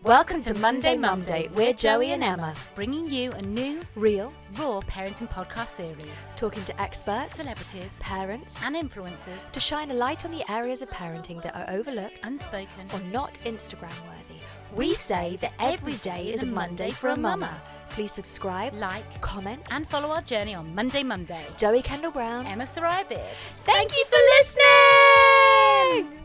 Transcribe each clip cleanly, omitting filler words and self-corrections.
Welcome to Monday Mumday. We're Joey and Emma, bringing you a new, real, raw parenting podcast series. talking to experts, Celebrities parents, and influencers to shine a light on the areas of parenting that are overlooked unspoken or not Instagram worthy. We say that every day is a Monday for a mama. Please subscribe, like, comment, and follow our journey on Monday Mumday. Joey Kendall Brown, Emma Sarai Beard. Thank you for listening!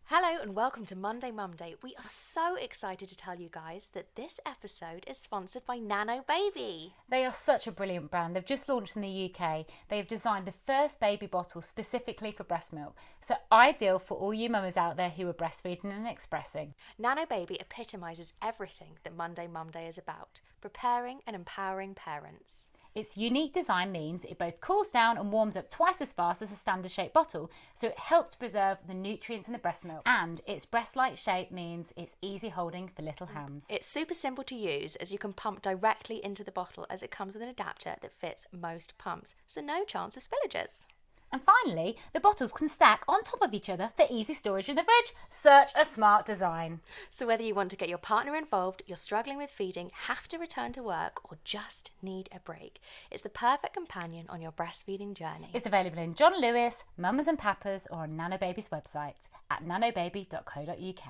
Hello and welcome to Monday Mumday. We are so excited to tell you guys that this episode is sponsored by Nano Baby. They are such a brilliant brand. They've just launched in the UK. They have designed the first baby bottle specifically for breast milk. So ideal for all you mamas out there who are breastfeeding and expressing. Nano Baby epitomises everything that Monday Mumday is about, preparing and empowering parents. Its unique design means it both cools down and warms up twice as fast as a standard shaped bottle, so it helps preserve the nutrients in the breast milk. And its breast-like shape means it's easy holding for little hands. It's super simple to use as you can pump directly into the bottle as it comes with an adapter that fits most pumps, so no chance of spillages. And finally, the bottles can stack on top of each other for easy storage in the fridge. Such a smart design. So whether you want to get your partner involved, you're struggling with feeding, have to return to work, or just need a break, it's the perfect companion on your breastfeeding journey. It's available in John Lewis, Mamas and Papas, or on Nano Baby's website at nanobaby.co.uk.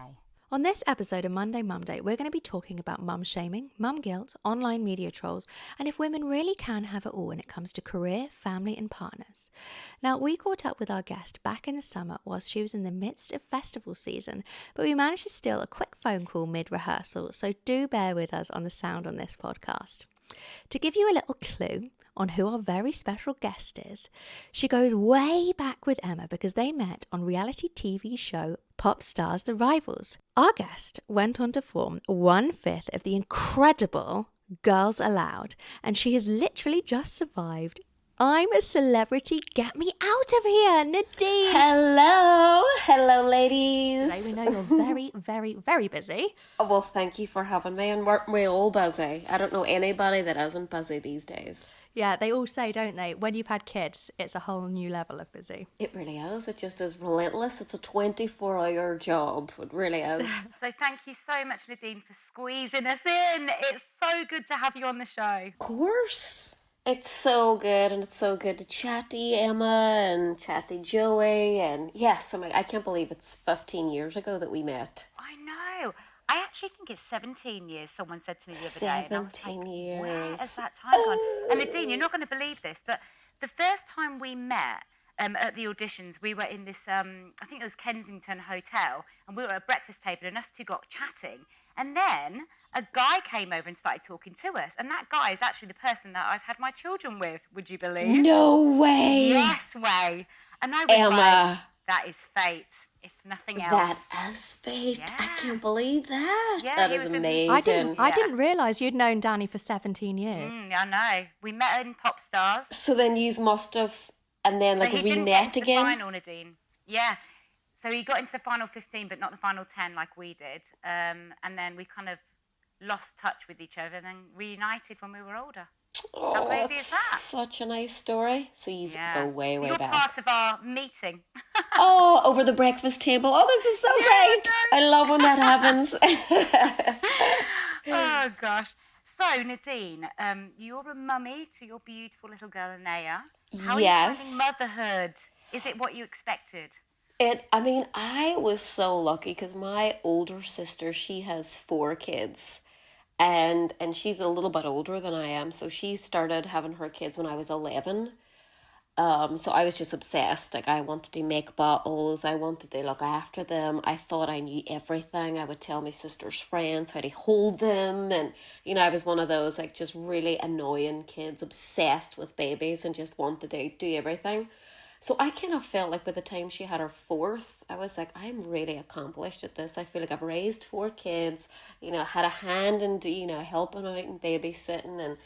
On this episode of Monday Mumday, we're going to be talking about mum shaming, mum guilt, online media trolls, and if women really can have it all when it comes to career, family and partners. Now, we caught up with our guest back in the summer whilst she was in the midst of festival season, but we managed to steal a quick phone call mid-rehearsal, so do bear with us on the sound on this podcast. To give you a little clue on who our very special guest is, she goes way back with Emma because they met on reality TV show Pop Stars The Rivals. Our guest went on to form 1/5 of the incredible Girls Aloud, and she has literally just survived I'm a Celebrity, Get Me Out of Here, Nadine. Hello ladies. Today we know you're very, very, very busy. Oh, well, thank you for having me, and we're all busy. I don't know anybody that isn't busy these days. Yeah, they all say, don't they, when you've had kids, it's a whole new level of busy. It really is. It just is relentless. It's a 24-hour job. It really is. So thank you so much, Nadine, for squeezing us in. It's so good to have you on the show. Of course. It's so good, and it's so good to chat to you, Emma, and chat to Joey, and yes, I can't believe it's 15 years ago that we met. I know. I actually think it's 17 years, someone said to me the other day. 17 years. Where has that time gone? And Nadine, you're not going to believe this, but the first time we met at the auditions, we were in this, I think it was Kensington Hotel, and we were at a breakfast table, and us two got chatting. And then a guy came over and started talking to us. And that guy is actually the person that I've had my children with, would you believe? No way. Yes way. And I was Emma. like, that is fate, if nothing else. That is fate. Yeah. I can't believe that. Yeah, that he is was in- amazing. I didn't realise you'd known Danny for 17 years. I know. We met in Pop Stars. So then you must have, and then But he we didn't get met into again. the final, Nadine. Yeah. So he got into the final 15, but not the final 10 like we did. And then we kind of lost touch with each other and then reunited when we were older. Oh, How crazy that's is that? such a nice story. So you go way, so way you're back. part of our meeting. Oh, over the breakfast table. Oh, this is so great. I love when that happens. Oh, gosh. So, Nadine, you're a mummy to your beautiful little girl, Anaya. How Yes. are you finding motherhood? Is it what you expected? I was so lucky because my older sister, she has 4 kids. And she's a little bit older than I am. So she started having her kids when I was 11. So I was just obsessed. Like, I wanted to make bottles. I wanted to look after them. I thought I knew everything. I would tell my sister's friends how to hold them. And, I was one of those, like, just really annoying kids, obsessed with babies and just wanted to do everything. So I kind of felt like by the time she had her 4th, I was like, I'm really accomplished at this. I feel like I've raised 4 kids, had a hand in, helping out and babysitting, and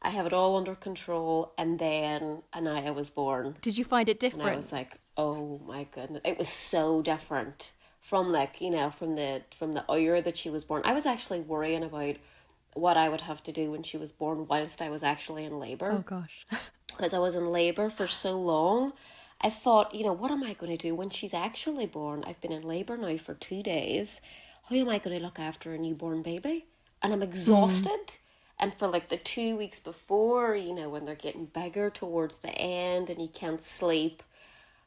I have it all under control. And then Anaya was born. Did you find it different? And I was like, oh my goodness. It was so different from from the hour that she was born. I was actually worrying about what I would have to do when she was born whilst I was actually in labour. Oh gosh. Because I was in labour for so long. I thought, what am I going to do when she's actually born? I've been in labour now for 2 days. How am I going to look after a newborn baby? And I'm exhausted. And for like the 2 weeks before, when they're getting bigger towards the end and you can't sleep.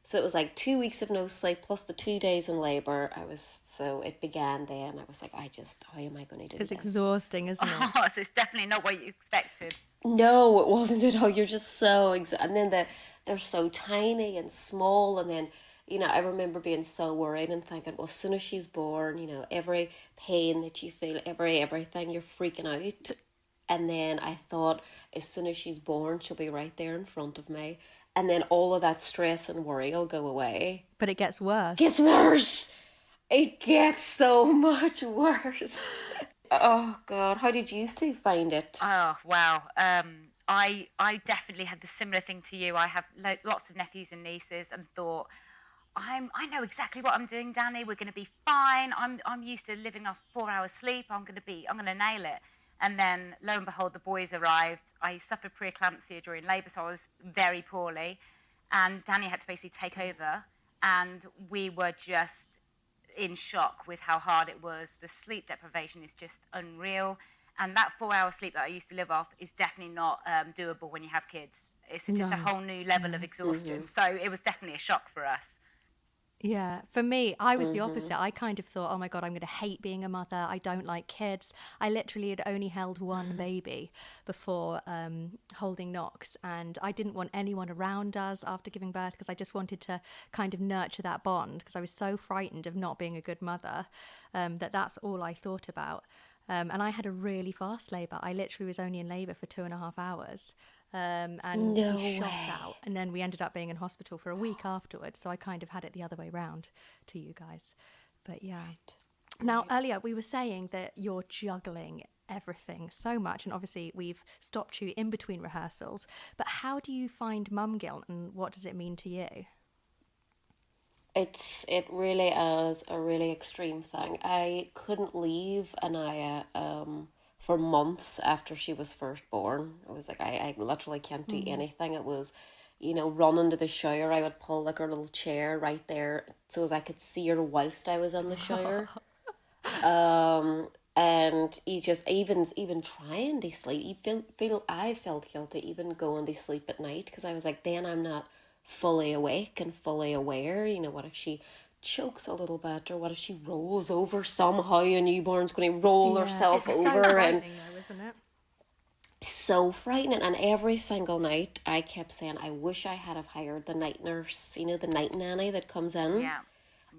So it was like 2 weeks of no sleep plus the 2 days in labour. So it began then. I was like, how am I going to do It's this? exhausting, isn't it? Oh, so it's definitely not what you expected. No, it wasn't at all. You're just so and then they're so tiny and small, and then I remember being so worried and thinking, well, as soon as she's born, every pain that you feel, everything, you're freaking out. And then I thought, as soon as she's born, she'll be right there in front of me, and then all of that stress and worry will go away. But it gets worse. Gets worse. It gets so much worse. Oh God, how did you two find it? Oh wow. I definitely had the similar thing to you. I have lots of nephews and nieces, and thought, I know exactly what I'm doing, Danny. We're going to be fine. I'm used to living off 4 hours sleep. I'm going to nail it. And then lo and behold, the boys arrived. I suffered preeclampsia during labour, so I was very poorly, and Danny had to basically take over, and we were just in shock with how hard it was. The sleep deprivation is just unreal, and that 4 hour sleep that I used to live off is definitely not doable when you have kids. It's just a whole new level of exhaustion. So it was definitely a shock for us. Yeah, for me, I was the opposite. I kind of thought, oh my God, I'm going to hate being a mother. I don't like kids. I literally had only held one baby before holding Knox, and I didn't want anyone around us after giving birth because I just wanted to kind of nurture that bond because I was so frightened of not being a good mother that's all I thought about. And I had a really fast labour. I literally was only in labour for 2.5 hours. And No we shot way. out, and then we ended up being in hospital for a week afterwards, so I kind of had it the other way round to you guys. But yeah. Now, earlier we were saying that you're juggling everything so much, and obviously we've stopped you in between rehearsals, but how do you find mum guilt, and what does it mean to you? It really is a really extreme thing. I couldn't leave Anaya for months after she was first born. I was like, I literally can't do anything. It was, running to the shower. I would pull like her little chair right there so as I could see her whilst I was in the shower. And you just even trying to sleep, you feel I felt guilty even going to sleep at night because I was like, then I'm not fully awake and fully aware. What if she chokes a little bit, or what if she rolls over somehow? A newborn's going to roll herself it's over, so and frightening though, isn't it? so frightening. And every single night I kept saying, I wish I had have hired the night nurse, the night nanny that comes in. Yeah.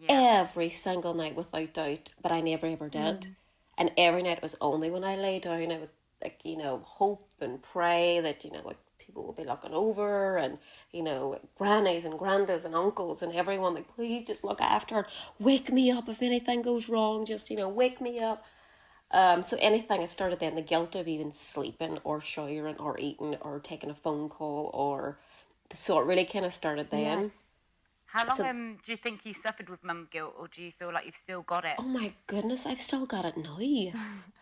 Every single night without doubt, but I never ever did. And every night it was only when I lay down I would hope and pray that people will be looking over, and grannies and grandas and uncles and everyone, like, please just look after her, wake me up if anything goes wrong, just wake me up. So anything, I started then the guilt of even sleeping or showering or eating or taking a phone call, or so it really kind of started then. Yeah. How long do you think you suffered with mum guilt, or do you feel like you've still got it? Oh my goodness, I've still got it now.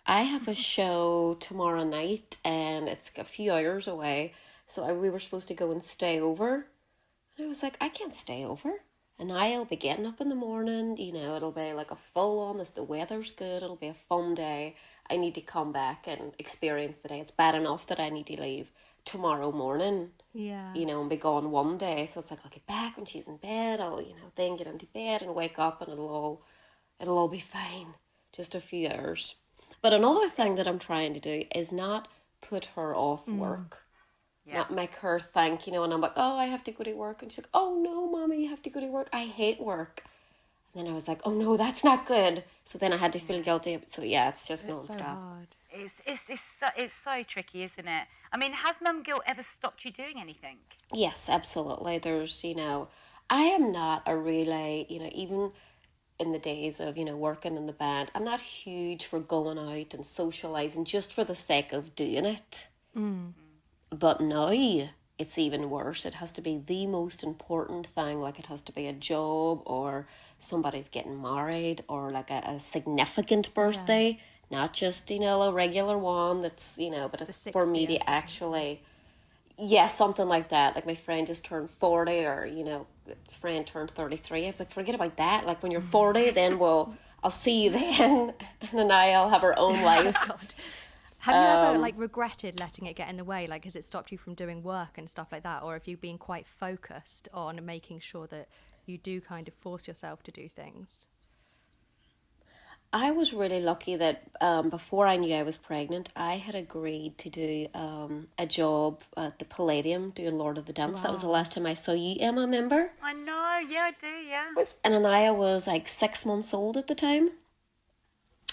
I have a show tomorrow night and it's a few hours away. So we were supposed to go and stay over. And I was like, I can't stay over. And I'll be getting up in the morning, it'll be like a full on, the weather's good, it'll be a fun day. I need to come back and experience the day. It's bad enough that I need to leave tomorrow morning. Yeah. And be gone one day. So it's like, I'll get back when she's in bed. I'll, then get into bed and wake up, and it'll all be fine. Just a few hours. But another thing that I'm trying to do is not put her off work. Yeah. Not make her think, and I'm like, oh, I have to go to work. And she's like, oh no, Mommy, you have to go to work. I hate work. And then I was like, oh no, that's not good. So then I had to feel guilty. So yeah, it's just It's so non-stop. hard. It's so tricky, isn't it? I mean, has mum guilt ever stopped you doing anything? Yes, absolutely. There's, I am not a really, even in the days of, working in the band, I'm not huge for going out and socialising just for the sake of doing it. But now it's even worse. It has to be the most important thing. Like, it has to be a job, or somebody's getting married, or like a significant birthday. Not just, a regular one that's, but it's for me to actually, Yeah, something like that. Like my friend just turned 40, or, friend turned 33. I was like, forget about that. Like when you're 40, then I'll see you then. And then I'll have her own Oh life. God. Have you ever like regretted letting it get in the way? Like, has it stopped you from doing work and stuff like that? Or have you been quite focused on making sure that you do kind of force yourself to do things? I was really lucky that before I knew I was pregnant, I had agreed to do a job at the Palladium doing Lord of the Dance. That was the Wow. last time I saw you, Emma, remember? I know, yeah, I do, yeah. And Anaya was like 6 months old at the time.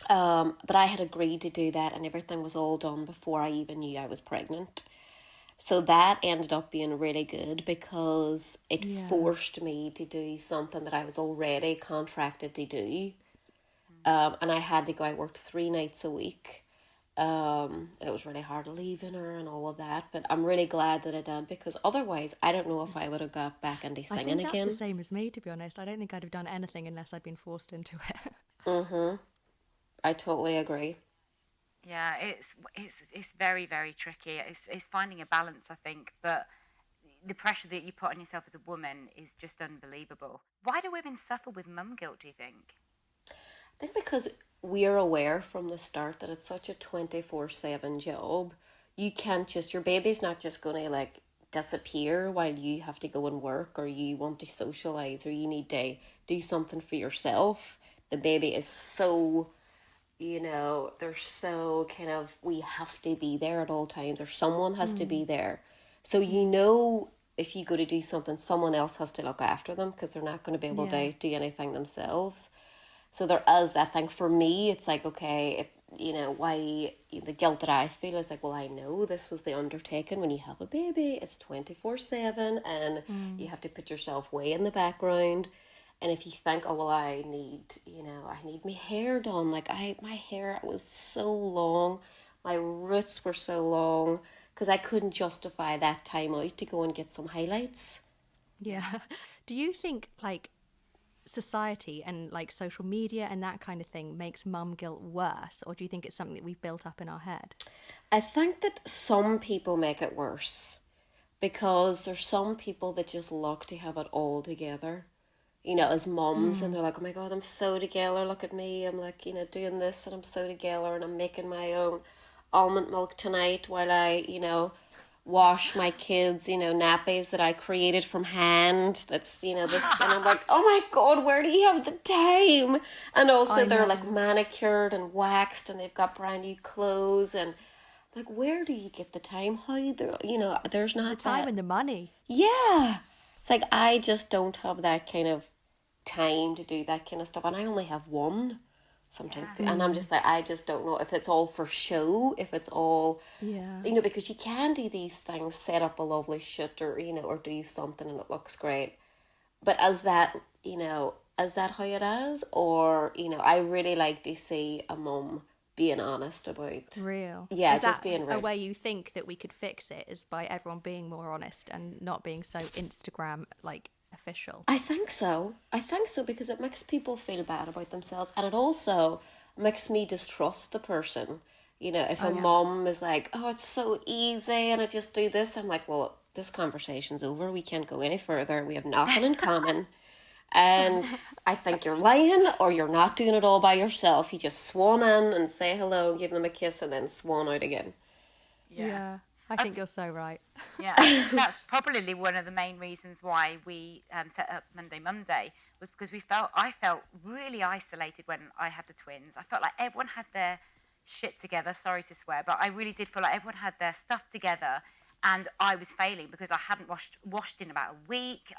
But I had agreed to do that, and everything was all done before I even knew I was pregnant. So that ended up being really good because it Yeah. forced me to do something that I was already contracted to do. And I had to go. I worked 3 nights a week. And it was really hard leaving her and all of that. But I'm really glad that I did, because otherwise, I don't know if I would have got back into I singing think that's the again. same as me, to be honest. I don't think I'd have done anything unless I'd been forced into it. Mm-hmm. I totally agree. Yeah, it's very, very tricky. It's finding a balance, I think, but the pressure that you put on yourself as a woman is just unbelievable. Why do women suffer with mum guilt, do you think? I think because we're aware from the start that it's such a 24/7 job. You can't just, your baby's not just going to like disappear while you have to go and work, or you want to socialize, or you need to do something for yourself. The baby is so, they're so kind of, we have to be there at all times, or someone has to be there. So, if you go to do something, someone else has to look after them, because they're not going to be able Yeah. to do anything themselves. So there is that thing for me. It's like, okay, if why the guilt that I feel is like, well, I know this was the undertaking. When you have a baby, it's 24/7, and you have to put yourself way in the background. And if you think, oh well, I need my hair done. Like my hair was so long, my roots were so long, because I couldn't justify that time out to go and get some highlights. Yeah. Do you think like society and like social media and that kind of thing makes mum guilt worse, or do you think it's something that we've built up in our head? I think that some people make it worse, because there's some people that just look to have it all together, as moms, and they're like, oh my God, I'm so together, look at me, I'm like, doing this, and I'm so together, and I'm making my own almond milk tonight while I, wash my kids, nappies that I created from hand. That's, this, and I'm like, oh my God, where do you have the time? And also I they're like know. manicured and waxed, and they've got brand new clothes, and like, where do you get the time? How there, there's The not time that. and the money. Yeah. It's like, I just don't have that kind of time to do that kind of stuff. And I only have one sometimes. Yeah. And I'm just like, I just don't know if it's all for show, if it's all, Yeah. because you can do these things, set up a lovely shoot, or, or do something and it looks great. But is that how it is? Or, I really like to see a mum being honest about, Real. yeah, Is just that being a real. way you think that we could fix it, is by everyone being more honest and not being so Instagram like official? I think so. I think so, because it makes people feel bad about themselves, and it also makes me distrust the person. If Oh a yeah. mom is like, "Oh, it's so easy, and I just do this," I'm like, "Well, this conversation's over. We can't go any further. We have nothing in common." And I think you're lying, or you're not doing it all by yourself. You just swan in and say hello, give them a kiss, and then swan out again. Yeah. Yeah. I I think you're so right. Yeah, I think that's probably one of the main reasons why we set up Monday Monday, was because I felt really isolated when I had the twins. I felt like everyone had their shit together. Sorry to swear, but I really did feel like everyone had their stuff together, and I was failing because I hadn't washed in about a week.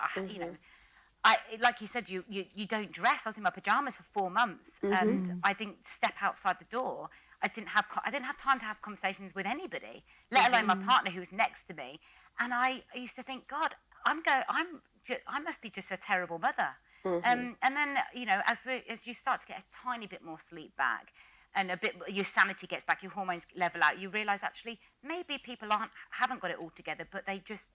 I like you said, you don't dress. I was in my pajamas for 4 months, and I didn't step outside the door. I didn't have time to have conversations with anybody, let alone my partner who was next to me. And I used to think, God, I must be just a terrible mother. And then as you start to get a tiny bit more sleep back, and a bit your sanity gets back, your hormones level out, you realize actually maybe people haven't got it all together, but they just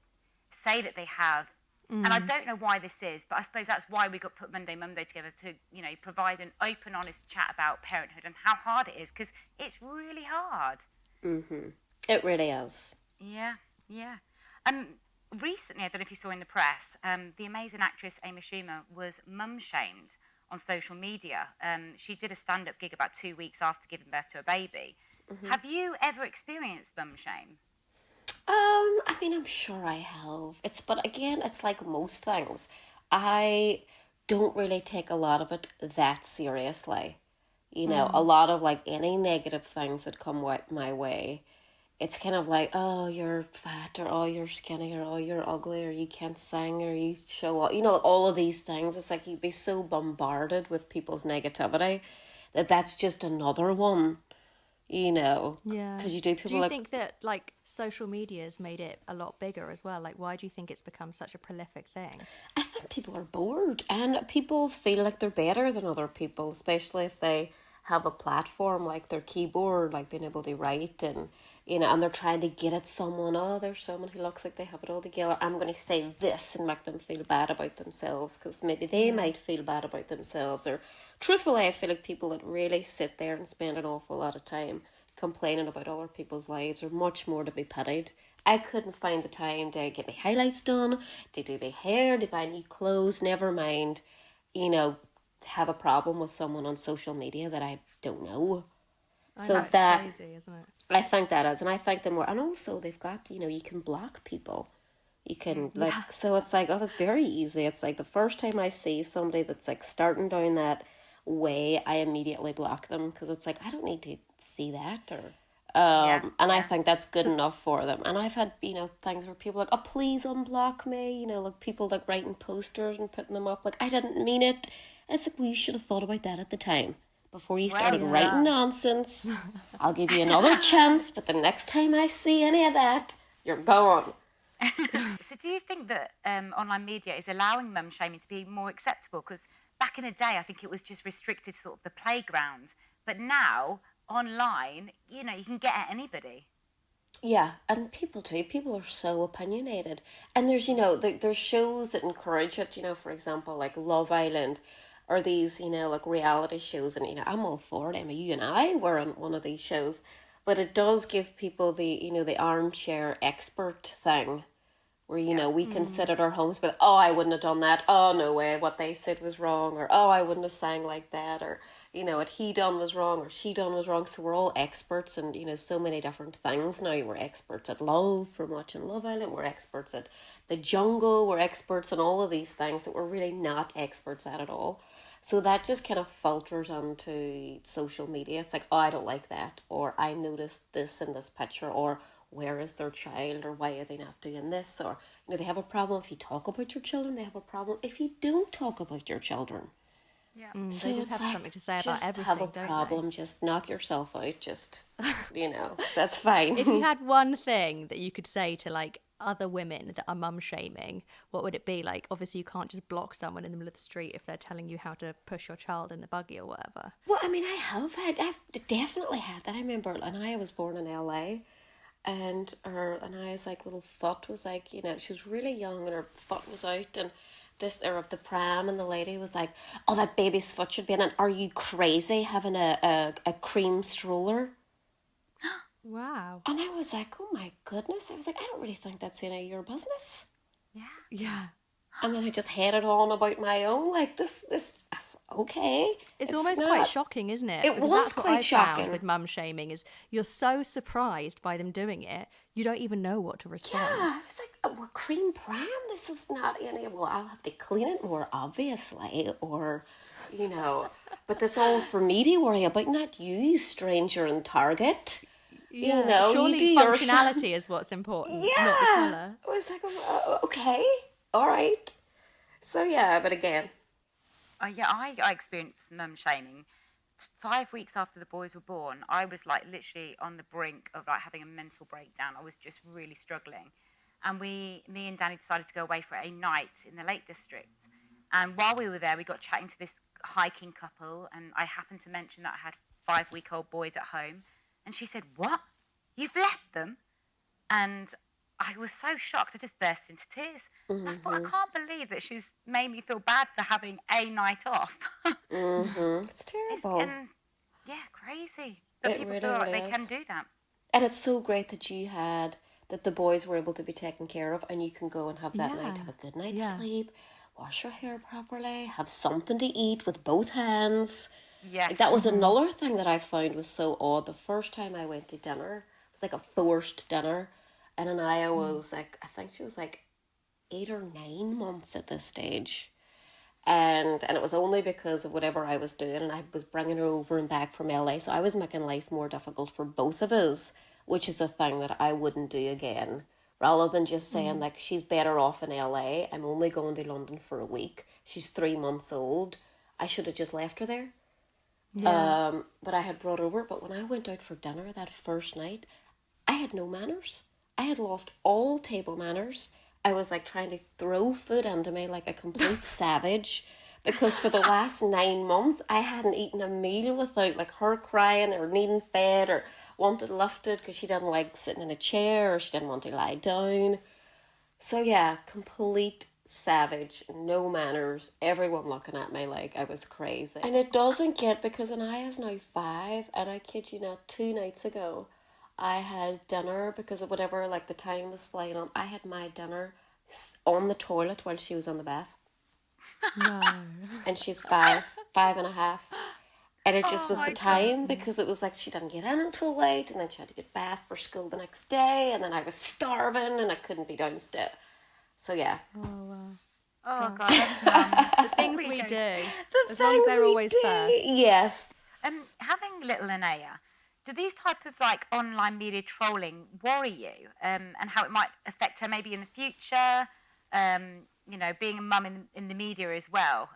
say that they have. And I don't know why this is, but I suppose that's why we got put Monday Monday together, to provide an open, honest chat about parenthood and how hard it is, because it's really hard. Mm-hmm. It really is. Yeah, yeah. Recently, I don't know if you saw in the press, the amazing actress Amy Schumer was mum shamed on social media. She did a stand-up gig about 2 weeks after giving birth to a baby. Have you ever experienced mum shame? I mean, I'm sure I have. But again, it's like most things. I don't really take a lot of it that seriously. A lot of like any negative things that come my way, it's kind of like, oh, you're fat, or oh, you're skinny, or oh, you're ugly, or you can't sing, or you show up. All of these things. It's like you'd be so bombarded with people's negativity that's just another one, Yeah. because you do Do people you like, think that like social media has made it a lot bigger as well? Like, why do you think it's become such a prolific thing? I think people are bored and people feel like they're better than other people, especially if they have a platform like their keyboard, like being able to write and they're trying to get at someone. Oh, there's someone who looks like they have it all together. I'm going to say this and make them feel bad about themselves because maybe they Yeah. might feel bad about themselves. Or truthfully, I feel like people that really sit there and spend an awful lot of time complaining about other people's lives are much more to be pitied. I couldn't find the time to get my highlights done, to do my hair, to buy new clothes, never mind, you know, have a problem with someone on social media that I don't know. I know, So it's that, crazy, isn't it? I think that is, and I think the more, and also they've got, you can block people. You can, Yeah. so it's like, oh, that's very easy. It's like the first time I see somebody that's like starting down that way, I immediately block them because it's like, I don't need to see that or Yeah, and I yeah. think that's good So enough for them. And I've had, things where people are like, oh, please unblock me. Like people like writing posters and putting them up. Like, I didn't mean it. And it's like, well, you should have thought about that at the time before you Well started yeah. writing done. nonsense. I'll give you another chance, but the next time I see any of that, you're gone. So, do you think that online media is allowing mum shaming to be more acceptable? Because back in the day, I think it was just restricted sort of the playground. But now, online, you can get at anybody. Yeah, and people too. People are so opinionated, and there's there's shows that encourage it. For example, like Love Island, or these like reality shows, and I'm all for it. Emma, you and I were on one of these shows, but it does give people the the armchair expert thing where Yeah. we can sit at our homes, but oh, I wouldn't have done that, oh, no way, what they said was wrong, or oh, I wouldn't have sang like that, or what he done was wrong or she done was wrong. So we're all experts and so many different things now. We're experts at love from watching Love Island, we're experts at the jungle, we're experts on all of these things that we're really not experts at all. So that just kind of filters onto social media. It's like, oh, I don't like that, or I noticed this in this picture, or where is their child, or why are they not doing this, or they have a problem if you talk about your children, they have a problem if you don't talk about your children. Yeah. They So just it's have like, something to say about just have a everything, don't they? problem, just knock yourself out, just that's If you fine. had one thing that you could say to like other women that are mum shaming, what would it be? Like, obviously, you can't just block someone in the middle of the street if they're telling you how to push your child in the buggy or whatever. Well, I mean, I've definitely had that. I remember, and I was born in LA, and Anaya's like little foot was like, she was really young and her foot was out, and this or of the pram, and the lady was like, oh, that baby's foot should be in, and are you crazy having a cream stroller? Wow. And I was like, oh my goodness. I was like, I don't really think that's any of your business. Yeah. Yeah. And then I just headed on about my own, like, this, okay. It's It's almost quite not, shocking, isn't it? it Because was that's what quite I found shocking. with mum shaming is you're so surprised by them doing it, you don't even know what to Yeah, respond. I was like, oh, well, cream pram, this is not any, well, I'll have to clean it more, obviously, or, but that's all for me to worry about, not you, stranger in Target. Yeah, You surely do your functionality is what's important, not the Yeah. colour. I was like, okay, all right. So, yeah, but again, Yeah, I experienced mum shaming. 5 weeks after the boys were born, I was like literally on the brink of like having a mental breakdown. I was just really struggling. And me and Danny decided to go away for a night in the Lake District. And while we were there, we got chatting to this hiking couple. And I happened to mention that I had 5-week-old boys at home. And she said, "What? You've left them?" And I was so shocked, I just burst into tears. And I thought, I can't believe that she's made me feel bad for having a night off. it's terrible. And yeah, crazy. But It people really, feel like really they can is. do that. And it's so great that you had that the boys were able to be taken care of, and you can go and have that Yeah. night, have a good night's Yeah. sleep, wash your hair properly, have something to eat with both hands. Yes. Like, that was another thing that I found was so odd. The first time I went to dinner, it was like a forced dinner, and Anaya was like, I think she was like 8 or 9 months at this stage. And it was only because of whatever I was doing, and I was bringing her over and back from LA, so I was making life more difficult for both of us, which is a thing that I wouldn't do again. Rather than just saying, like, she's better off in LA, I'm only going to London for a week, she's 3 months old, I should have just left her there. Yeah. But I had brought over, but when I went out for dinner that first night, I had no manners. I had lost all table manners. I was like trying to throw food into me like a complete savage, because for the last 9 months I hadn't eaten a meal without like her crying or needing fed or wanted lifted because she didn't like sitting in a chair or she didn't want to lie down. So yeah, complete savage, no manners, everyone looking at me like I was crazy. And it doesn't get, because Anaya's now 5, and I kid you not, 2 nights ago, I had dinner because of whatever, like the time was flying on. I had my dinner on the toilet while she was in the bath. No. And she's 5.5. And it just Oh was my the time, because it was like she didn't get in until late, and then she had to get bath for school the next day, and then I was starving and I couldn't be downstairs. So yeah. Oh, wow. Oh God, that's nice. The things we do, The as long as things they're we always do. first. Yes. Having little Anaya, do these type of like online media trolling worry you? And how it might affect her maybe in the future? Being a mum in the media as well.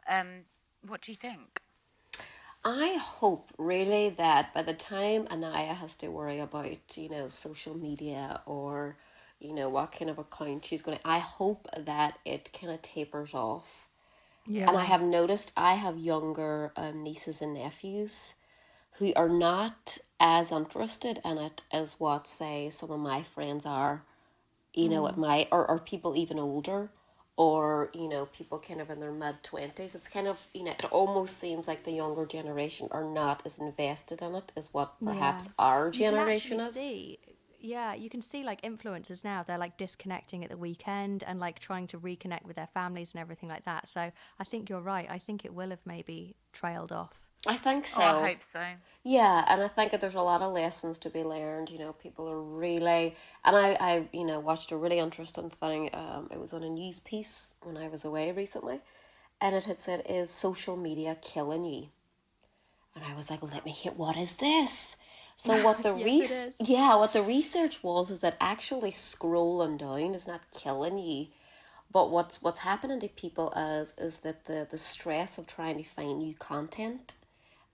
What do you think? I hope really that by the time Anaya has to worry about, social media or, what kind of account she's going to, I hope that it kind of tapers off. Yeah. And I have noticed I have younger nieces and nephews who are not as interested in it as what, say, some of my friends are, at my, or people even older, or, people kind of in their mid-20s. It's kind of, it almost seems like the younger generation are not as invested in it as what perhaps our generation is. You can see like influencers now, they're like disconnecting at the weekend and like trying to reconnect with their families and everything like that. So I think you're right. I think it will have maybe trailed off. I think so. Oh, I hope so. Yeah, and I think that there's a lot of lessons to be learned. People are really, and I watched a really interesting thing. It was on a news piece when I was away recently, and it had said, "Is social media killing you?" And I was like, "Let me hear. What is this?" So what the Yes, it is. what the research was is that actually scrolling down is not killing you. But what's happening to people is that the stress of trying to find new content,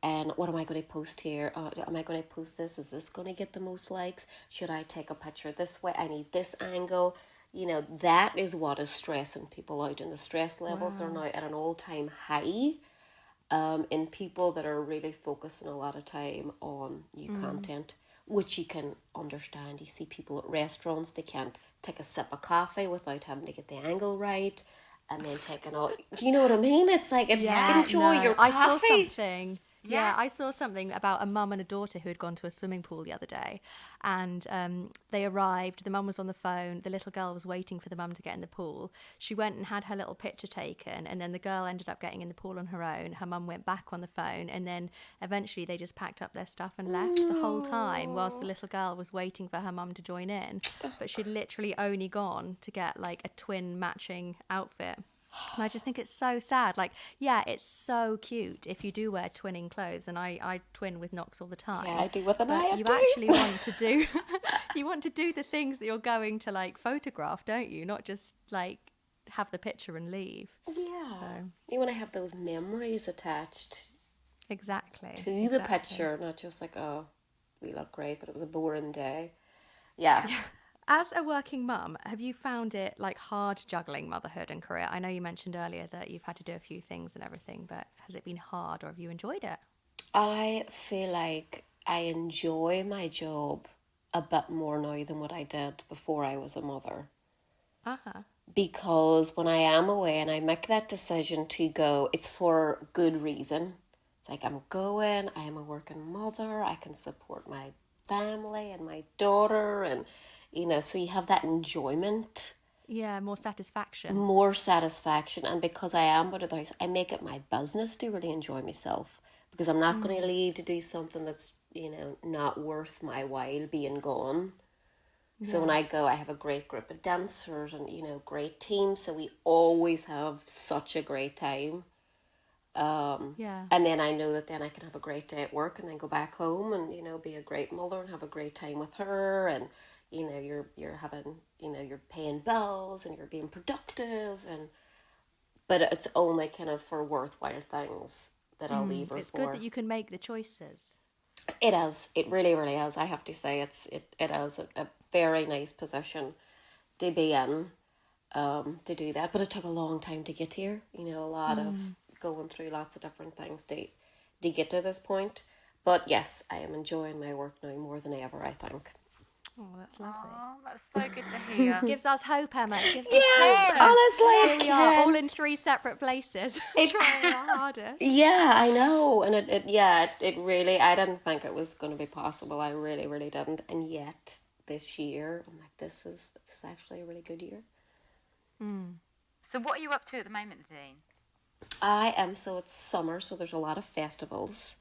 and what am I going to post here? Am I going to post this? Is this going to get the most likes? Should I take a picture this way? I need this angle. That is what is stressing people out, and the stress levels are now at an all-time high. In people that are really focusing a lot of time on new content, which you can understand. You see people at restaurants, they can't take a sip of coffee without having to get the angle right, and then taking all. Do you know what I mean? It's like, enjoy your coffee. I saw something. Yeah. I saw something about a mum and a daughter who had gone to a swimming pool the other day, and they arrived. The mum was on the phone. The little girl was waiting for the mum to get in the pool. She went and had her little picture taken, and then the girl ended up getting in the pool on her own. Her mum went back on the phone, and then eventually they just packed up their stuff and left the whole time whilst the little girl was waiting for her mum to join in. But she'd literally only gone to get like a twin matching outfit. And I just think it's so sad. Like, yeah, it's so cute if you do wear twinning clothes, and I twin with Knox all the time. Yeah, I do with But Anaya you too. actually want to do, you want to do the things that you're going to like photograph, don't you? Not just like have the picture and leave. Yeah. So. You want to have those memories attached Exactly. to the picture, not just like, oh, we look great, but it was a boring day. Yeah. As a working mum, have you found it like hard juggling motherhood and career? I know you mentioned earlier that you've had to do a few things and everything, but has it been hard, or have you enjoyed it? I feel like I enjoy my job a bit more now than what I did before I was a mother. Uh-huh. Because when I am away and I make that decision to go, it's for good reason. It's like, I'm going, I am a working mother, I can support my family and my daughter, and so you have that enjoyment, Yeah, more satisfaction. more satisfaction. And because I am out of the house, I make it my business to really enjoy myself, because I'm not going to leave to do something that's, not worth my while being gone. So when I go, I have a great group of dancers and, great team. So we always have such a great time. Yeah. And then I know that then I can have a great day at work and then go back home and, be a great mother and have a great time with her. And, you're having, you're paying bills and you're being productive. But it's only kind of for worthwhile things that I'll leave her It's for. good that you can make the choices. It is. It really, really is. I have to say, it is a very nice position to be in, to do that. But it took a long time to get here. A lot of going through lots of different things to get to this point. But yes, I am enjoying my work now more than ever, I think. Oh, that's lovely. Oh, that's so good to hear. Gives us hope, Emma. It gives us Yes, hope. honestly, Here we are, all in 3 separate places, trying our hardest. Yeah, I know. And it really, I didn't think it was going to be possible. I really, really didn't. And yet, this year, I'm like, this is actually a really good year. So what are you up to at the moment, Nadine? So it's summer, so there's a lot of festivals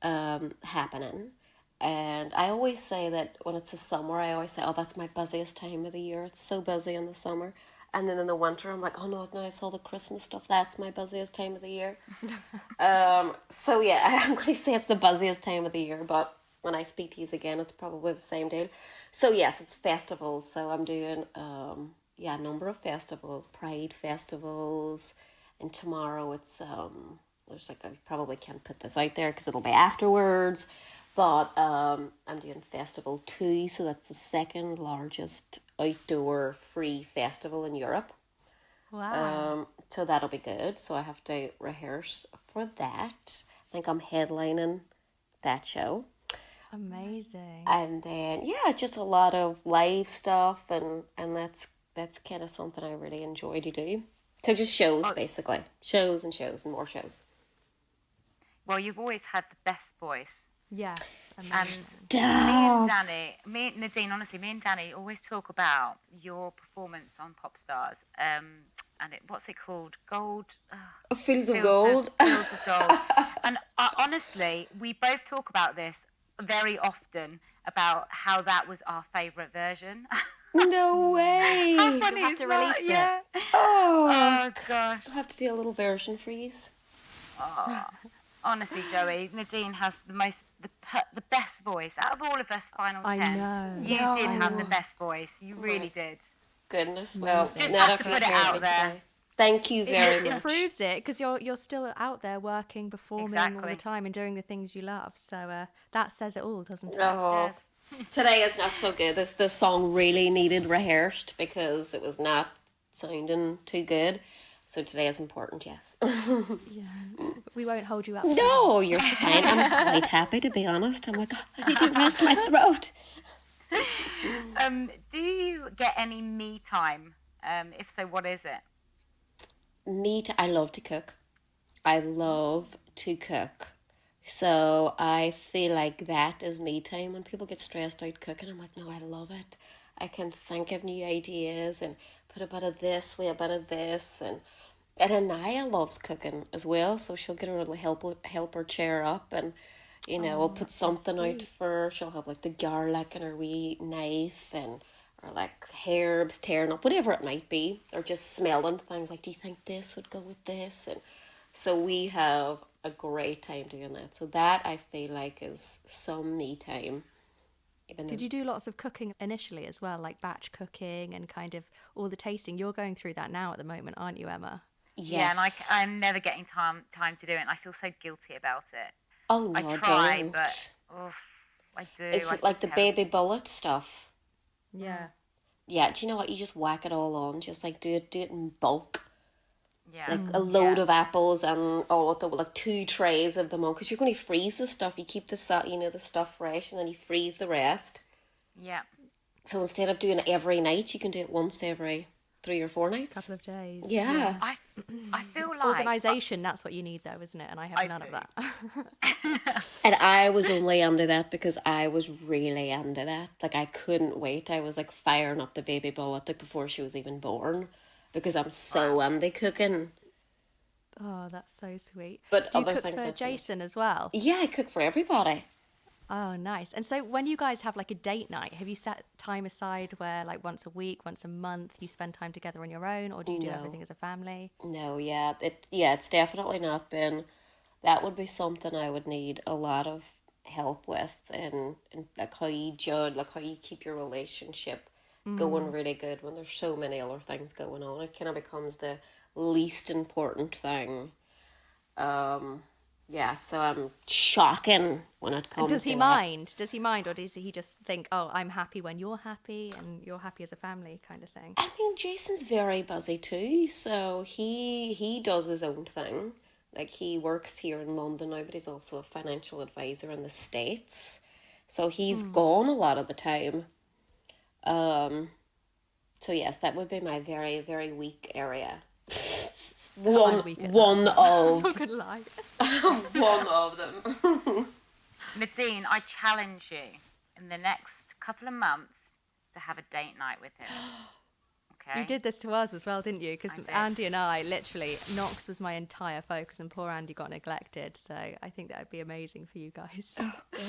happening. And I always say that when it's the summer, I always say, oh, that's my busiest time of the year. It's so busy in the summer. And then in the winter, I'm like, oh no, now it's all the Christmas stuff. That's my busiest time of the year. So yeah, I'm going to say it's the busiest time of the year, but when I speak to you again, it's probably the same deal. So yes, it's festivals. So I'm doing, a number of festivals, Pride festivals. And tomorrow it's, there's I probably can't put this out there because it'll be afterwards. But I'm doing Festival 2, so that's the second largest outdoor free festival in Europe. Wow. So that'll be good. So I have to rehearse for that. I think I'm headlining that show. Amazing. And then, just a lot of live stuff, and that's kind of something I really enjoy to do. So just shows, basically. Shows and more shows. Well, you've always had the best voice. Yes. And Stop. Nadine, honestly, me and Danny always talk about your performance on Pop Stars. And what's it called? Gold. Fields of Gold. Fields of Gold. And honestly, we both talk about this very often, about how that was our favourite version. No way. How funny You'll have is to that? release it. Yeah. Oh Gosh. I'll have to do a little version for you. Honestly, Joey, Nadine has the best voice out of all of us. Final 10. I know. You did have the best voice. You really did. Goodness, well, Just not have if to you put it heard out me there. today. Thank you very It much. proves it because you're still out there working, performing all Exactly. the time and doing the things you love. So that says it all, doesn't it? Oh, Yes. today is not so good. This song really needed rehearsed because it was not sounding too good. So today is important, yes. Yeah. We won't hold you up. No, you're fine. I'm quite happy, to be honest. I'm like, I need to rest my throat. Do you get any me time? If so, what is it? I love to cook. I love to cook. So I feel like that is me time. When people get stressed out cooking, I'm like, no, I love it. I can think of new ideas and put a bit of this with a bit of this. And Anaya loves cooking as well, so she'll get her little helper chair up and, we'll put something out for her. She'll have like the garlic and her wee knife or like herbs tearing up, whatever it might be, or just smelling things like, do you think this would go with this? And so we have a great time doing that. So that I feel like is some me time. Did you do lots of cooking initially as well, like batch cooking and kind of all the tasting? You're going through that now at the moment, aren't you, Emma? Yes. Yeah, and I'm never getting time to do it. And I feel so guilty about it. Oh, no, I try, don't. but I do. Is I it like the feel baby bullet stuff? Yeah. Yeah, do you know what? You just whack it all on. Just like do it in bulk. Yeah. Like a load of apples and all of them, like 2 trays of them on. Because you're going to freeze the stuff. You keep the stuff fresh and then you freeze the rest. Yeah. So instead of doing it every night, you can do it once every 3 or 4 nights. Couple of days. Yeah. I feel like Organisation, that's what you need though, isn't it? And I have I none of do. that. And I was only into that because I was really into that. Like, I couldn't wait. I was like firing up the baby bullet like before she was even born because I'm so into cooking. Oh, that's so sweet. But Do you other cook things for not so much. Jason as well? Yeah, I cook for everybody. Oh, nice. And so when you guys have like a date night, have you set time aside where like once a week, once a month, you spend time together on your own, or do you do No. everything as a family? No, yeah. It's definitely not been. That would be something I would need a lot of help with, and like how you judge, like how you keep your relationship going really good when there's so many other things going on. It kind of becomes the least important thing. Yeah, so I'm shocking when it And comes does to he it. mind? Does he mind, or does he just think, oh, I'm happy when you're happy and you're happy as a family kind of thing? I mean, Jason's very busy too, so he does his own thing. Like, he works here in London now, but he's also a financial advisor in the States. So he's gone a lot of the time. So yes, that would be my very, very weak area. I'm weak at that One as well. I'm of not gonna lie. one of them. Nadine, I challenge you in the next couple of months to have a date night with him. Okay? You did this to us as well, didn't you? Because I did. Andy and I, literally, Knox was my entire focus, and poor Andy got neglected. So I think that would be amazing for you guys.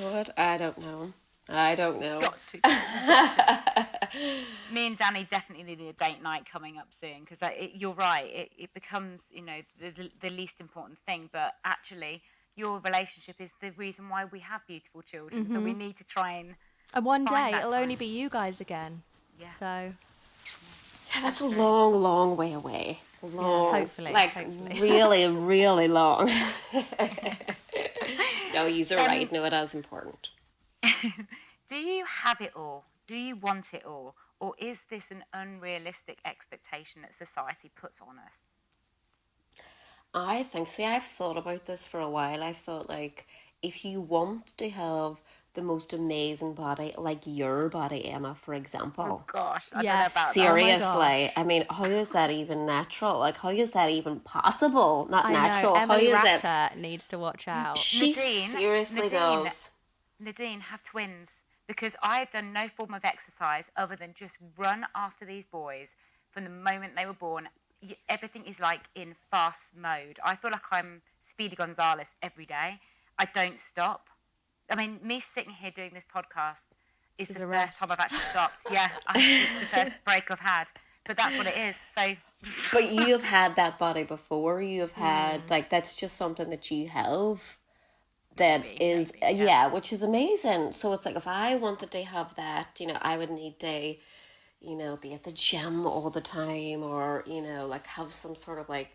God, I don't know. Got to. Me and Danny definitely need a date night coming up soon because you're right. It becomes, the least important thing. But actually, your relationship is the reason why we have beautiful children. So we need to try and And one find day that it'll only time. be you guys again. Yeah. So Yeah, that's a long, long way away. Long, hopefully, like hopefully. really, really long. No, you're right. No, it is important. Do you have it all? Do you want it all? Or is this an unrealistic expectation that society puts on us? I think, see, I've thought about this for a while. I've thought, like, if you want to have the most amazing body, like your body, Emma, for Oh example. gosh, I don't know Yes. about that. Seriously, I mean, how is that even natural? Like, how is that even possible? Not I natural. know How Emily is it? Ratter needs to watch out. She Nadine, seriously does. Nadine, have twins because I've done no form of exercise other than just run after these boys from the moment they were born. Everything is like in fast mode. I feel like I'm Speedy Gonzales every day. I don't stop. I mean, me sitting here doing this podcast is the a first rest. time I've actually stopped. Yeah, it's the first break I've had. But that's what it is. So, But you have had that body before. You have had, like, that's just something that you have. That is, maybe, yeah, which is amazing. So it's like, if I wanted to have that, I would need to, be at the gym all the time, or, like, have some sort of like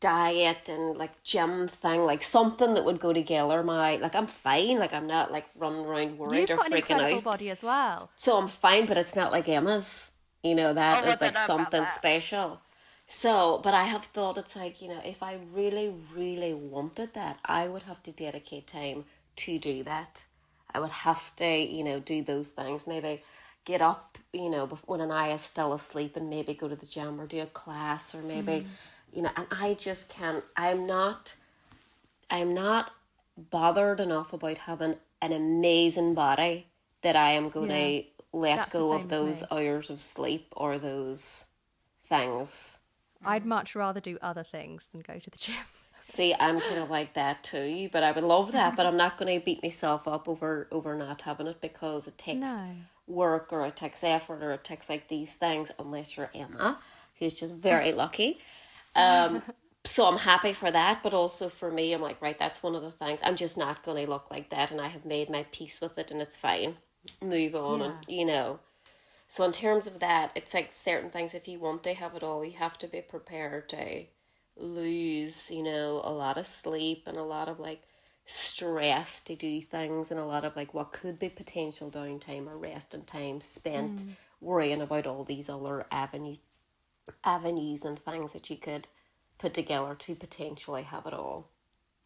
diet and like gym thing, like something that would go together. Like, I'm fine. Like, I'm not like running around worried You've or got an freaking incredible out. body as well. So I'm fine, but it's not like Emma's. That Oh, I is don't like know about something that. special. So, but I have thought it's like, if I really, really wanted that, I would have to dedicate time to do that. I would have to, do those things. Maybe get up, when an eye is still asleep, and maybe go to the gym or do a class, or maybe, and I just can't, I'm not bothered enough about having an amazing body that I am going to let That's the go same of as those me. hours of sleep or those things. I'd much rather do other things than go to the gym. See, I'm kind of like that too, but I would love that, but I'm not going to beat myself up over not having it, because it takes No. work, or it takes effort, or it takes like these things, unless you're Emma, who's just very lucky. So I'm happy for that, but also for me, I'm like, right, that's one of the things. I'm just not going to look like that, and I have made my peace with it, and it's fine. Move on, and So in terms of that, it's like certain things, if you want to have it all, you have to be prepared to lose, a lot of sleep and a lot of like stress to do things, and a lot of like what could be potential downtime or resting time spent worrying about all these other avenues and things that you could put together to potentially have it all.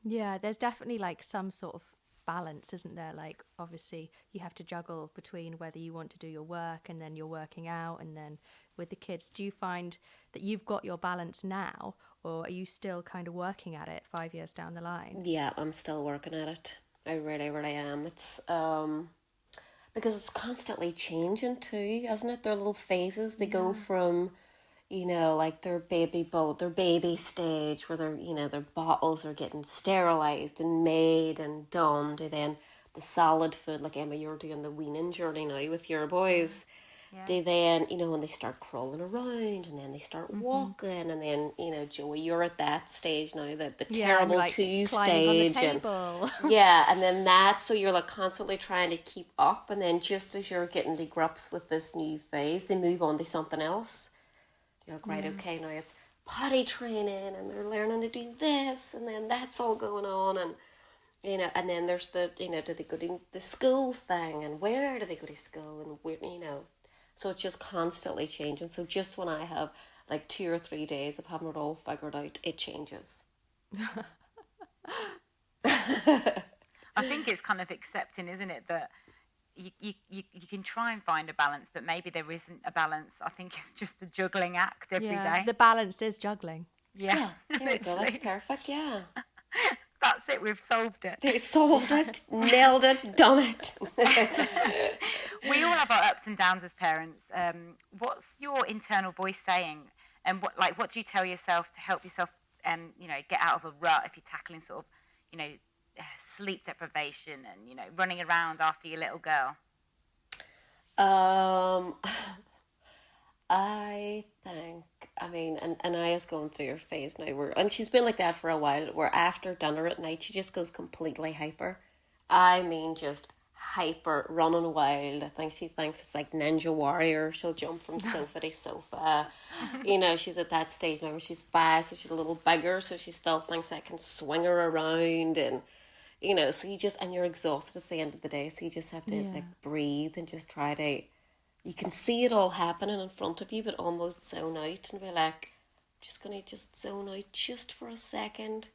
Yeah, there's definitely like some sort of balance, isn't there? Like, obviously, you have to juggle between whether you want to do your work and then you're working out and then with the kids? Do you find that you've got your balance now, or are you still kind of working at it 5 years down the line? Yeah, I'm still working at it. I really, really am. It's because it's constantly changing too, isn't it? Their little phases. They go from, like their their baby stage where their bottles are getting sterilized and made and done, to then the solid food, like Emma, you're doing the weaning journey now with your boys. Yeah. They then, when they start crawling around and then they start walking, and then, Joey, you're at that stage now, the terrible like two climbing on the stage. table. And then so you're like constantly trying to keep up, and then just as you're getting to grips with this new phase, they move on to something else. You're like, right, okay, now it's potty training, and they're learning to do this, and then that's all going on, and and then there's the, do they go to the school thing, and where do they go to school, and where, so it's just constantly changing. So just when I have like 2 or 3 days of having it all figured out, it changes. I think it's kind of accepting, isn't it, that you can try and find a balance, but maybe there isn't a balance. I think it's just a juggling act every day. The balance is juggling. Yeah, there we go. That's perfect. Yeah. That's it. We've solved it. They solved it, nailed it, done it. We all have our ups and downs as parents. What's your internal voice saying? And what do you tell yourself to help yourself, get out of a rut if you're tackling sort of, sleep deprivation and, running around after your little girl? I think, and Aya's going through her phase now, and she's been like that for a while, where after dinner at night, she just goes completely hyper. Just hyper, running wild. I think she thinks it's like Ninja Warrior. She'll jump from sofa to sofa. She's at that stage now where she's 5, so she's a little bigger, so she still thinks I can swing her around, and so you're exhausted at the end of the day, so you just have to like breathe and just try to, you can see it all happening in front of you, but almost zone out and be like, I'm just going to just zone out just for a second,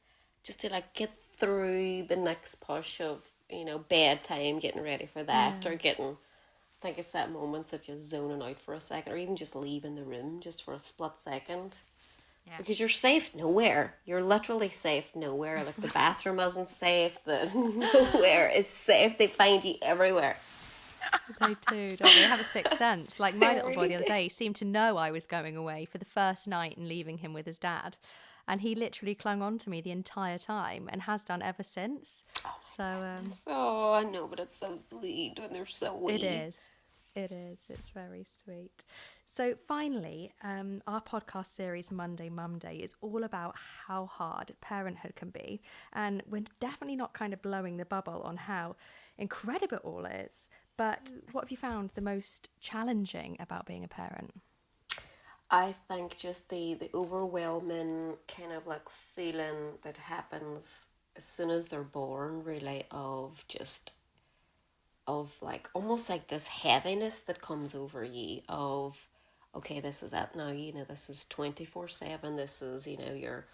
just to like get through the next push of, bedtime, getting ready for that, or I think it's that moments of just zoning out for a second, or even just leaving the room just for a split second. Yeah. Because you're safe nowhere. You're literally safe nowhere. Like the bathroom isn't safe. Nowhere is safe. They find you everywhere. They do, don't they? Have a sixth sense. Like my little boy the other day seemed to know I was going away for the first night and leaving him with his dad. And he literally clung on to me the entire time and has done ever since. Oh, I know, but it's so sweet when they're so wee. It is. It's very sweet. So finally, our podcast series Monday Mumday is all about how hard parenthood can be. And we're definitely not kind of blowing the bubble on how incredible it all is. But what have you found the most challenging about being a parent? I think just the overwhelming kind of like feeling that happens as soon as they're born, really, of like almost like this heaviness that comes over you of, okay, this is it now, this is 24/7, this is, your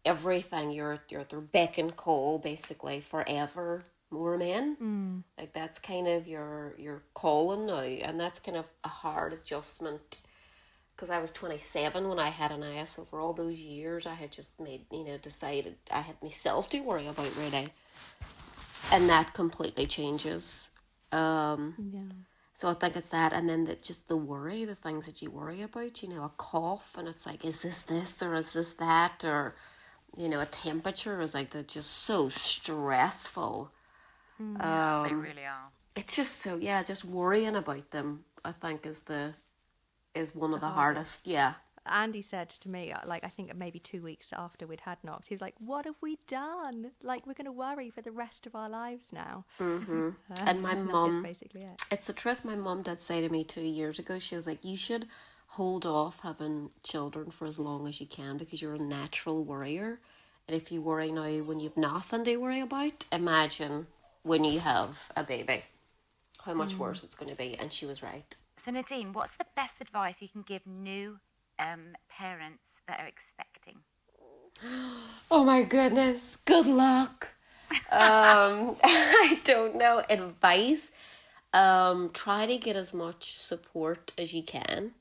everything, you're at their beck and call basically forever, more men. Like that's kind of your calling now, and that's kind of a hard adjustment. Because I was 27 when I had an IS, so for all those years I had just made, decided I had myself to worry about, really. And that completely changes. So I think it's that, and then just the worry, the things that you worry about, a cough, and it's like, is this or is this that, or, a temperature is like, they're just so stressful. They really are. It's just so, just worrying about them, I think is one of the hardest. Yeah. Andy said to me, like, I think maybe 2 weeks after we'd had Knox, he was like, what have we done? Like, we're going to worry for the rest of our lives now. Mm-hmm. And my mum, basically it. It's the truth. My mum did say to me 2 years ago, she was like, you should hold off having children for as long as you can, because you're a natural worrier. And if you worry now when you've nothing to worry about, imagine when you have a baby, how much worse it's going to be. And she was right. So Nadine, what's the best advice you can give new parents that are expecting? Oh my goodness, good luck. I don't know. Advice, try to get as much support as you can.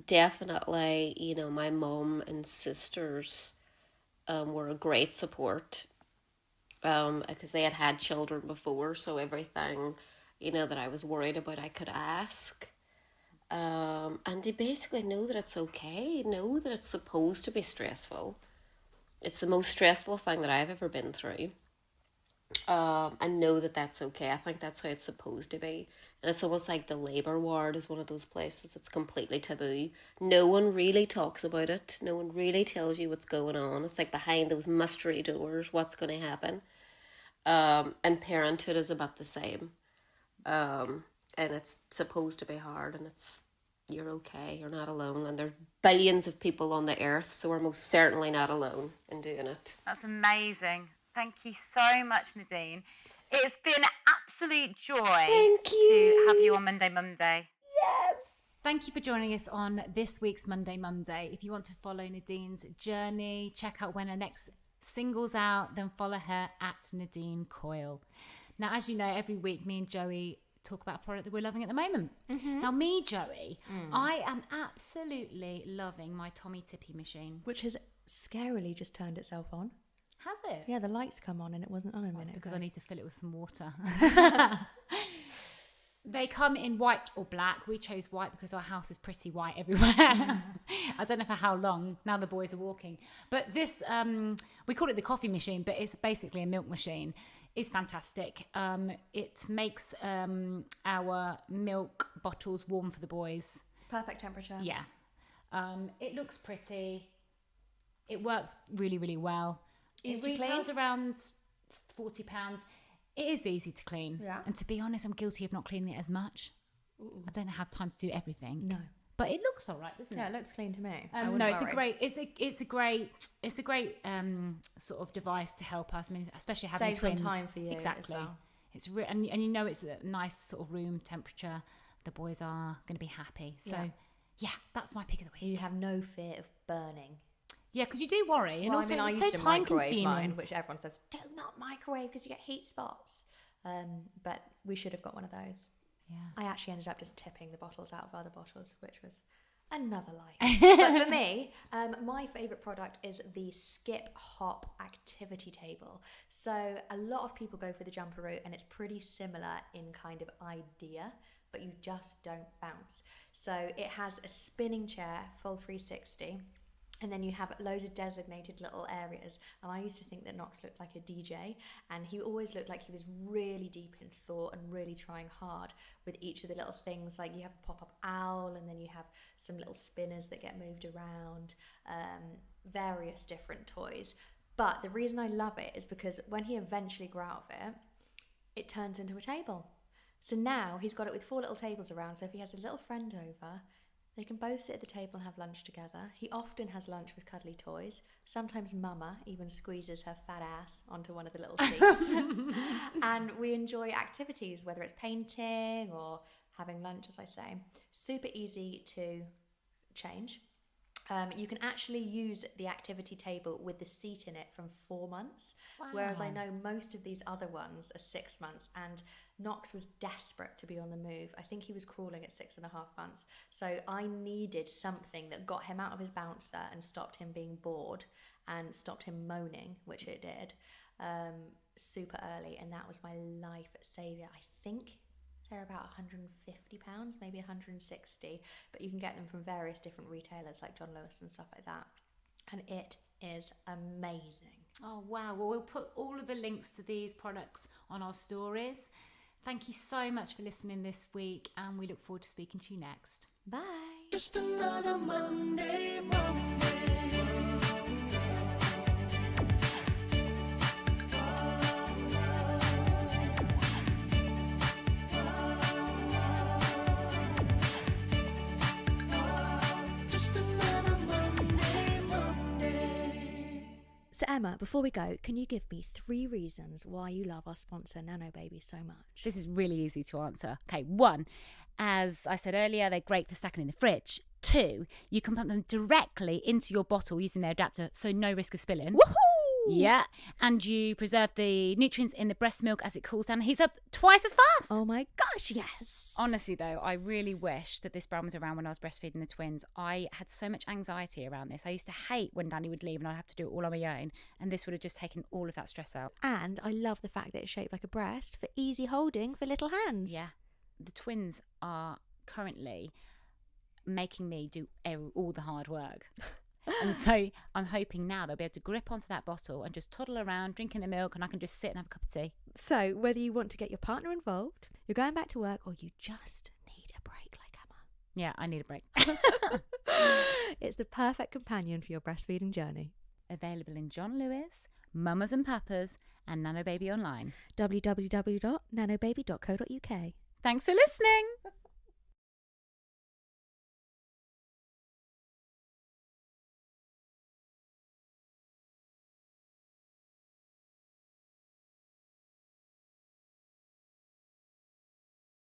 Definitely, you know, my mum and sisters were a great support because they had children before, so everything, you know, that I was worried about, I could ask. And they basically know that it's okay, know that it's supposed to be stressful. It's the most stressful thing that I've ever been through. And know that that's okay. I think that's how it's supposed to be. And it's almost like the labour ward is one of those places that's completely taboo. No one really talks about it. No one really tells you what's going on. It's like behind those mystery doors, what's going to happen. And parenthood is about the same. And it's supposed to be hard, and you're okay, you're not alone, and there's billions of people on the earth, so we're most certainly not alone in doing it. That's amazing. Thank you so much, Nadine. It's been an absolute joy to have you on Monday Mumday. Yes. Thank you for joining us on this week's Monday Mumday. If you want to follow Nadine's journey, check out when her next single's out, then follow her at Nadine Coyle. Now, as you know, every week me and Joey talk about a product that we're loving at the moment. Now, me, Joey, I am absolutely loving my Tommy Tippy machine. Which has scarily just turned itself on. Has it? Yeah, the lights come on and it wasn't on a minute Because ago. I need to fill it with some water. They come in white or black. We chose white because our house is pretty white everywhere. I don't know for how long. Now the boys are walking. But this, we call it the coffee machine, but it's basically a milk machine. It's fantastic. It makes our milk bottles warm for the boys. Perfect temperature. Yeah. It looks pretty. It works really, really well. Easy It to clean? retails around £40. It is easy to clean. Yeah. And to be honest, I'm guilty of not cleaning it as much. I don't have time to do everything. No. But it looks all right, doesn't Yeah, it? it looks clean to me. No, it's a great sort of device to help us. I mean, especially having Saves on twins. time for you as Exactly. well. It's and you know it's a nice sort of room temperature. The boys are going to be happy. So yeah, that's my pick of the week. You have no fear of burning. Yeah, because you do worry, and Well, also I mean, I it's used so to time microwave consuming. mine, which everyone says, do not microwave because you get heat spots. But we should have got one of those. Yeah. I actually ended up just tipping the bottles out of other bottles, which was another life. But for me, my favourite product is the Skip Hop activity table. So a lot of people go for the jumper route, and it's pretty similar in kind of idea, but you just don't bounce. So it has a spinning chair, full 360. And then you have loads of designated little areas. And I used to think that Knox looked like a DJ. And he always looked like he was really deep in thought and really trying hard with each of the little things. Like you have a pop-up owl, and then you have some little spinners that get moved around, various different toys. But the reason I love it is because when he eventually grew out of it, it turns into a table. So now he's got it with 4 little tables around. So if he has a little friend over, they can both sit at the table and have lunch together. He often has lunch with cuddly toys. Sometimes Mama even squeezes her fat ass onto one of the little seats. And we enjoy activities, whether it's painting or having lunch, as I say. Super easy to change. You can actually use the activity table with the seat in it from 4 months. Wow. Whereas I know most of these other ones are 6 months, and Knox was desperate to be on the move. I think he was crawling at 6.5 months. So I needed something that got him out of his bouncer and stopped him being bored and stopped him moaning, which it did, super early. And that was my life saviour. I think they're about £150, maybe 160, but you can get them from various different retailers like John Lewis and stuff like that. And it is amazing. Oh, wow. Well, we'll put all of the links to these products on our stories. Thank you so much for listening this week, and we look forward to speaking to you next. Bye. Just another Monday, Monday. Just another Monday, Monday. So Emma, before we go, can you give me 3 reasons why you love our sponsor Nano Baby so much? This is really easy to answer. Okay, 1, as I said earlier, they're great for stacking in the fridge. 2, you can pump them directly into your bottle using their adapter, so no risk of spilling. Woohoo! Yeah, and you preserve the nutrients in the breast milk as it cools down and heats up twice as fast. Oh my gosh, yes. Honestly, though, I really wish that this brand was around when I was breastfeeding the twins. I had so much anxiety around this. I used to hate when Danny would leave and I'd have to do it all on my own. And this would have just taken all of that stress out. And I love the fact that it's shaped like a breast for easy holding for little hands. Yeah. The twins are currently making me do all the hard work. And so I'm hoping now they'll be able to grip onto that bottle and just toddle around drinking the milk, and I can just sit and have a cup of tea. So whether you want to get your partner involved, you're going back to work, or you just need a break like Emma. Yeah, I need a break. It's the perfect companion for your breastfeeding journey. Available in John Lewis, Mamas and Papas, and Nano Baby online. www.nanobaby.co.uk. Thanks for listening.